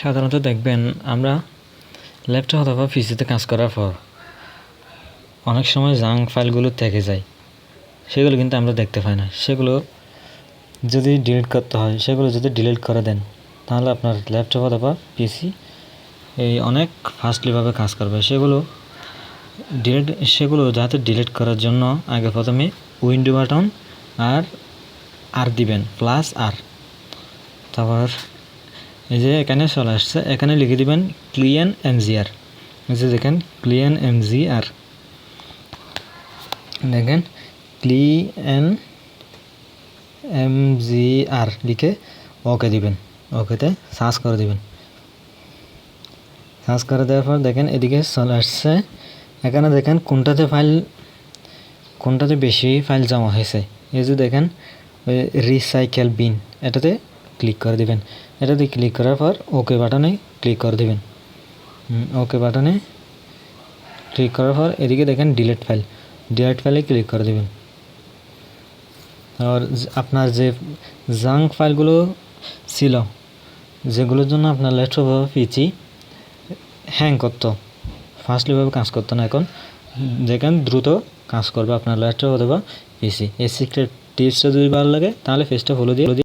সাধারণত দেখবেন আমরা ল্যাপটপ অথবা পিসিতে কাজ করার পর অনেক সময় জাঙ্ক ফাইলগুলো থেকে যায়, সেগুলো কিন্তু আমরা দেখতে পাই না। সেগুলো যদি ডিলিট করতে হয়, সেগুলো যদি ডিলিট করে দেন তাহলে আপনার ল্যাপটপ অথবা পিসি অনেক ফাস্টলিভাবে কাজ করবে। সেগুলো যাতে ডিলিট করার জন্য আগে প্রথমে উইন্ডো বাটন আর দিবেন +R, তারপর এই যে এখানে চলে আসছে, এখানে লিখে দিবেন ক্লিন MGR। এই যে দেখেন ক্লিন MGR, দেখেন ক্লিন MGR লিখে ওকে দিবেন। ওকেতে সার্চ করে দিবেন। সার্চ করে দেওয়ার পর দেখেন এদিকে চলে আসছে। এখানে দেখেন কোনটাতে বেশি ফাইল জমা হয়েছে। এই যে দেখেন ওই রিসাইকেল বিন, এটাতে ক্লিক করে দিবেন। এটাতে ক্লিক করার পর ওকে বাটনে ক্লিক করে দিবেন। ওকে বাটনে ক্লিক করার পর এদিকে দেখেন ডিলিট ফাইলে ক্লিক করে দিবেন। আর আপনার যে জাঙ্ক ফাইলগুলো ছিল, যেগুলোর জন্য আপনার ল্যাপটপ বা পিসি হ্যাং করতো, ফাস্টলিভাবে কাজ করতো না, এখন দেখেন দ্রুত কাজ করবে আপনার ল্যাপটপ অথবা পিসি। এই সিক্রেট টিপসটা যদি ভালো লাগে তাহলে পেজটা ফলো দিয়ে